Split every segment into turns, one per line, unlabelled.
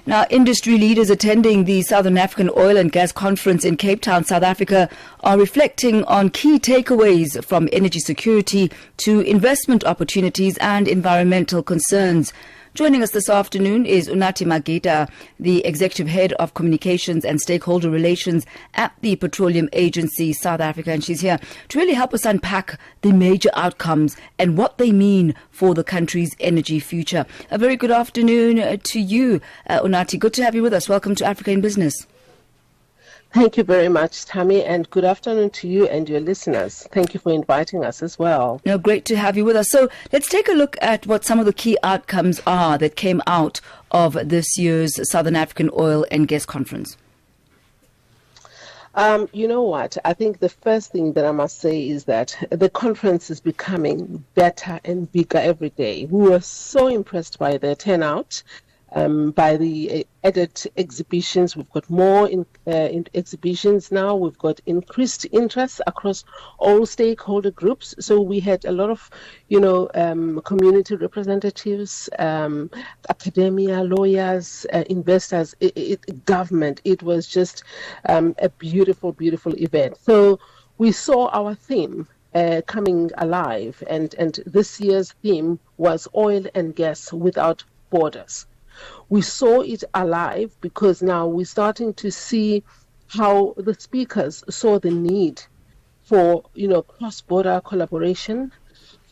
Now, industry leaders attending the Southern African Oil and Gas Conference in Cape Town, South Africa, are reflecting on key takeaways from energy security to investment opportunities and environmental concerns. Joining us this afternoon is Unathi Magida, the Executive Head of Communications and Stakeholder Relations at the Petroleum Agency South Africa. And she's here to really help us unpack the major outcomes and what they mean for the country's energy future. A very good afternoon to you, Unathi. Good to have you with us. Welcome to Africa in Business.
Thank you very much, Thami, and good afternoon to you and your listeners. Thank you for inviting us as well.
No, great to have you with us. So let's take a look at what some of the key outcomes are that came out of this year's Southern African Oil and Gas Conference.
You know what? I think the first thing that I must say is that the conference is becoming better and bigger every day. We were so impressed by the turnout. By the added exhibitions. We've got more in exhibitions now. We've got increased interest across all stakeholder groups. So we had a lot of, community representatives, academia, lawyers, investors, government. It was just a beautiful, beautiful event. So we saw our theme coming alive, and this year's theme was oil and gas without borders. We saw it alive because now we're starting to see how the speakers saw the need for, cross-border collaboration,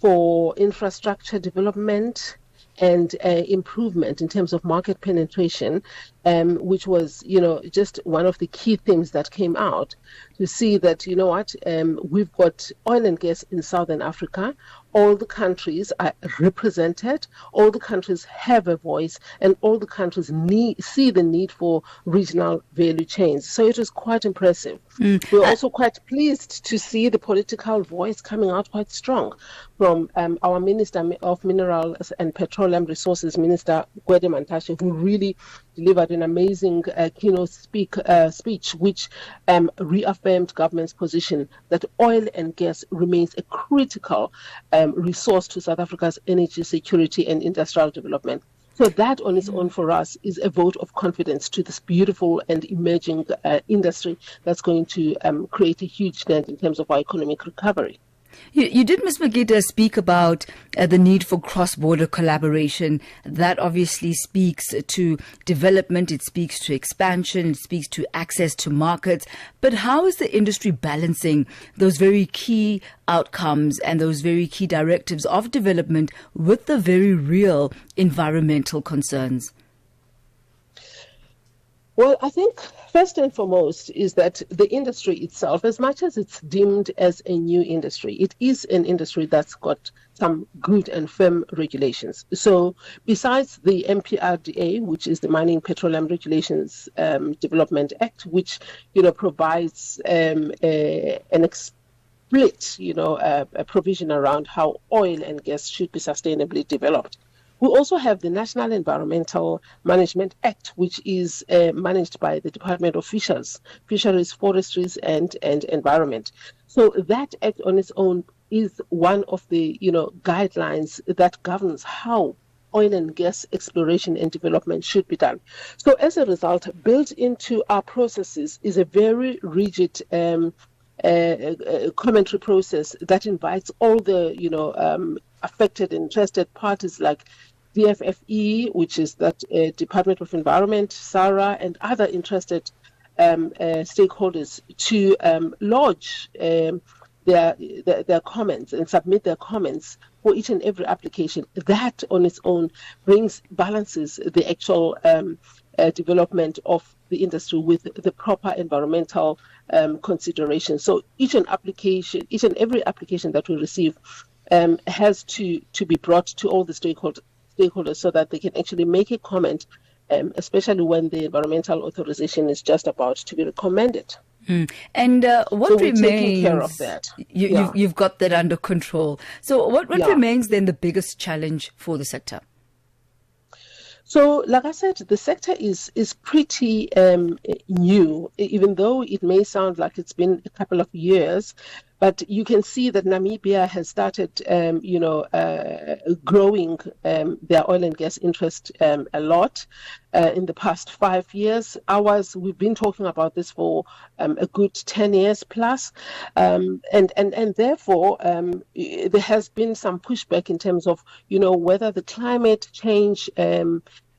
for infrastructure development and improvement in terms of market penetration, which was, just one of the key things that came out to see that, we've got oil and gas in Southern Africa. All the countries are represented, all the countries have a voice, and all the countries see the need for regional value chains. So it was quite impressive. We're also quite pleased to see the political voice coming out quite strong from our Minister of Minerals and Petroleum Resources, Minister Gwede Mantashe, who really delivered an amazing keynote speech which reaffirmed government's position that oil and gas remains a critical resource to South Africa's energy security and industrial development. So that on its own for us is a vote of confidence to this beautiful and emerging industry that's going to create a huge dent in terms of our economic recovery.
You did, Ms. Magida, speak about the need for cross-border collaboration. That obviously speaks to development, it speaks to expansion, it speaks to access to markets. But how is the industry balancing those very key outcomes and those very key directives of development with the very real environmental concerns?
Well, I think first and foremost is that the industry itself, as much as it's deemed as a new industry, it is an industry that's got some good and firm regulations. So besides the MPRDA, which is the Mining Petroleum Regulations Development Act, which, provides an explicit, a provision around how oil and gas should be sustainably developed. We also have the National Environmental Management Act, which is managed by the Department of Fisheries, Forestries and Environment. So that act on its own is one of the guidelines that governs how oil and gas exploration and development should be done. So as a result, built into our processes is a very rigid commentary process that invites all the affected and interested parties like DFFE, which is that Department of Environment, SARA, and other interested stakeholders to lodge their comments and submit their comments for each and every application. That on its own balances the actual development of the industry with the proper environmental consideration. So each and every application that we receive has to be brought to all the stakeholders so that they can actually make a comment, especially when the environmental authorization is just about to be recommended.
And what
so
remains?
We're taking care of that.
You've got that under control. So what remains then the biggest challenge for the sector?
So, like I said, the sector is pretty new, even though it may sound like it's been a couple of years. But you can see that Namibia has started, growing their oil and gas interest a lot in the past 5 years. We've been talking about this for a good 10 years plus. And therefore, there has been some pushback in terms of, whether the climate change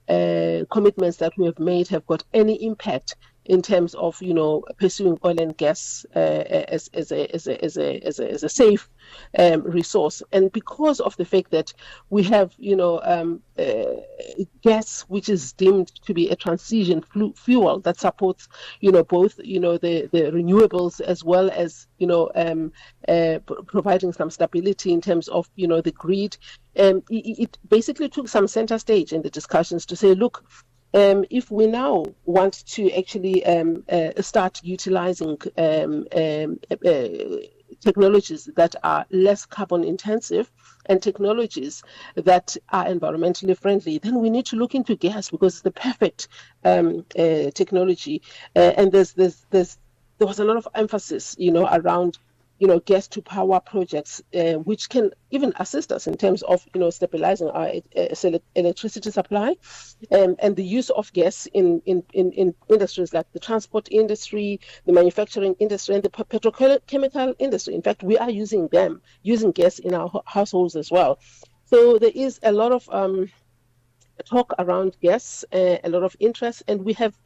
commitments that we have made have got any impact in terms of pursuing oil and gas as a safe resource. And because of the fact that we have gas which is deemed to be a transition fuel that supports both the renewables as well as providing some stability in terms of the grid, it basically took some center stage in the discussions to say, look, if we now want to actually start utilizing technologies that are less carbon intensive and technologies that are environmentally friendly, then we need to look into gas because it's the perfect technology. And there was a lot of emphasis, around gas to power projects, which can even assist us in terms of, stabilizing our electricity supply, and the use of gas in industries like the transport industry, the manufacturing industry, and the petrochemical industry. In fact, we are using gas in our households as well. So there is a lot of talk around gas, a lot of interest, and we have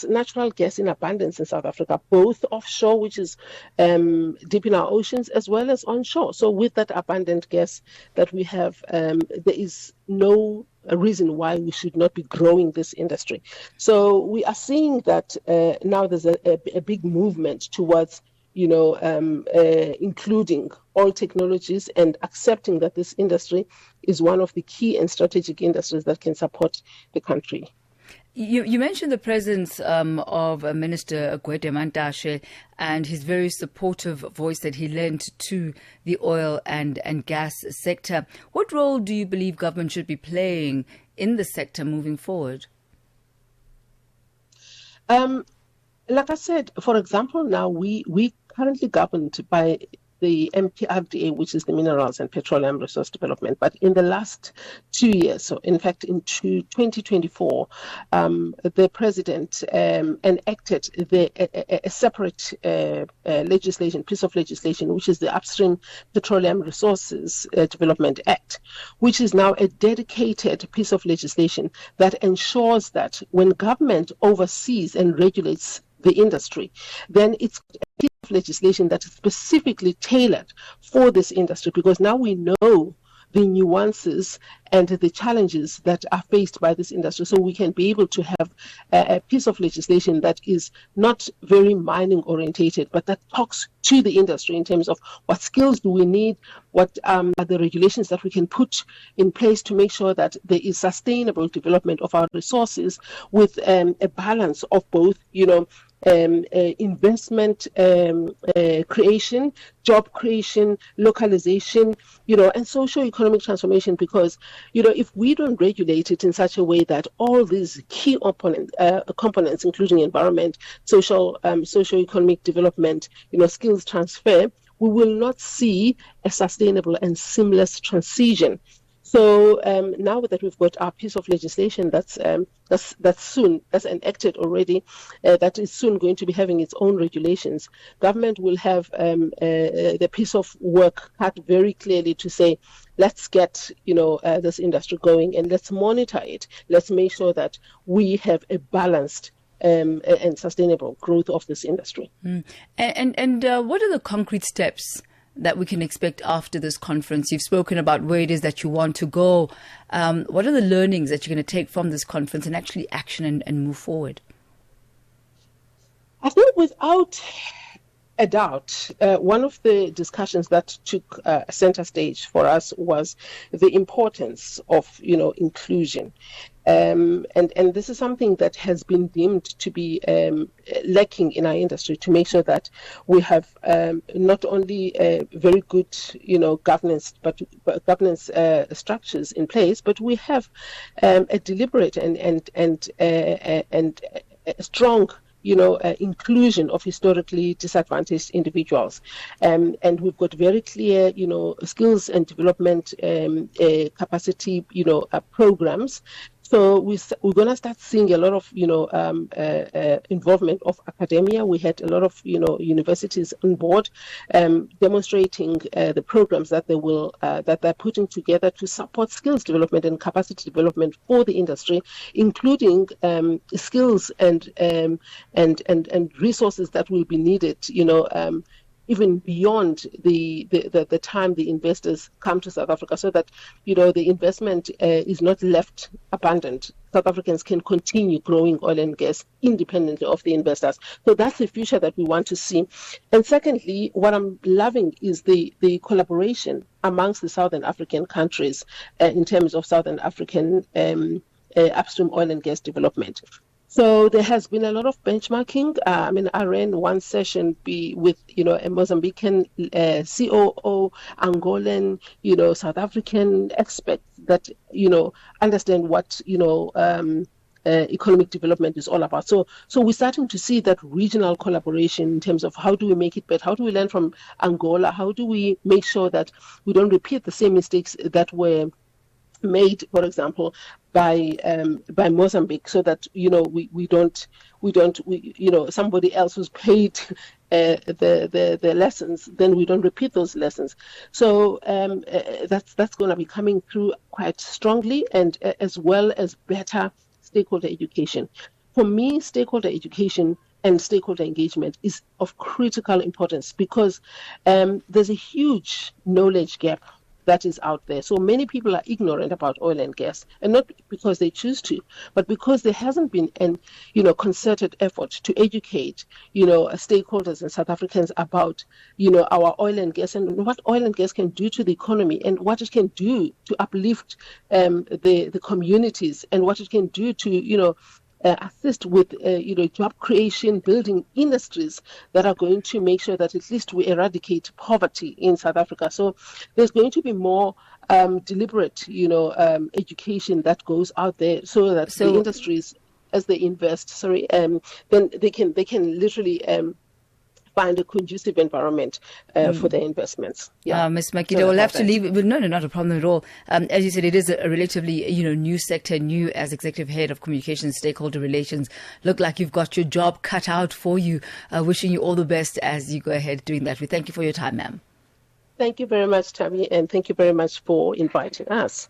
natural gas in abundance in South Africa, both offshore, which is deep in our oceans, as well as onshore. So with that abundant gas that we have, there is no reason why we should not be growing this industry. So we are seeing that now there's a big movement towards including all technologies and accepting that this industry is one of the key and strategic industries that can support the country.
You mentioned the presence of Minister Gwede Mantashe and his very supportive voice that he lent to the oil and gas sector. What role do you believe government should be playing in the sector moving forward?
Like I said, for example, now we currently governed by the MPRDA, which is the Minerals and Petroleum Resource Development. But in the last 2 years, so in fact in 2024, the president enacted a separate piece of legislation, which is the Upstream Petroleum Resources Development Act, which is now a dedicated piece of legislation that ensures that when government oversees and regulates the industry, then it's a piece of legislation that is specifically tailored for this industry, because now we know the nuances and the challenges that are faced by this industry. So we can be able to have a piece of legislation that is not very mining orientated, but that talks to the industry in terms of what skills do we need, what are the regulations that we can put in place to make sure that there is sustainable development of our resources with a balance of both, investment creation, job creation, localization, and socio-economic transformation. Because, if we don't regulate it in such a way that all these key components, including environment, socio-economic development, skills transfer, we will not see a sustainable and seamless transition. So now that we've got our piece of legislation that's enacted already, that is soon going to be having its own regulations, government will have the piece of work cut very clearly to say, let's get this industry going and let's monitor it. Let's make sure that we have a balanced and sustainable growth of this industry.
And what are the concrete steps that we can expect after this conference? You've spoken about where it is that you want to go. What are the learnings that you're going to take from this conference and actually action and move forward?
I think without a doubt, one of the discussions that took center stage for us was the importance of, inclusion. And this is something that has been deemed to be lacking in our industry, to make sure that we have not only very good, governance, but governance structures in place, but we have a deliberate and a strong inclusion of historically disadvantaged individuals. And we've got very clear, skills and development capacity, programs. So we're going to start seeing a lot of, involvement of academia. We had a lot of, universities on board demonstrating the programs that they will that they're putting together to support skills development and capacity development for the industry, including skills and resources that will be needed, even beyond the time the investors come to South Africa, so that the investment is not left abandoned. South Africans can continue growing oil and gas independently of the investors. So that's the future that we want to see. And secondly, what I'm loving is the collaboration amongst the Southern African countries in terms of Southern African upstream oil and gas development. So there has been a lot of benchmarking. I ran one session with, a Mozambican COO, Angolan, South African experts that, understand what, economic development is all about. So we're starting to see that regional collaboration in terms of how do we make it better? How do we learn from Angola? How do we make sure that we don't repeat the same mistakes that were made, for example, by Mozambique, so that we don't somebody else who's paid the lessons, then we don't repeat those lessons. So that's going to be coming through quite strongly, and as well as better stakeholder education. For me, stakeholder education and stakeholder engagement is of critical importance, because there's a huge knowledge gap that is out there. So many people are ignorant about oil and gas, and not because they choose to, but because there hasn't been an concerted effort to educate stakeholders and South Africans about our oil and gas, and what oil and gas can do to the economy, and what it can do to uplift the communities, and what it can do to assist with job creation, building industries that are going to make sure that at least we eradicate poverty in South Africa. So there's going to be more deliberate education that goes out there, so that the industries, as they invest, then they can literally find a conducive environment for their investments. Yeah,
Ms. Magida, we'll have to leave. No, not a problem at all. As you said, it is a relatively new sector, new as executive head of communications, stakeholder relations. Look like you've got your job cut out for you. Wishing you all the best as you go ahead doing that. We thank you for your time, ma'am.
Thank you very much, Thami, and thank you very much for inviting us.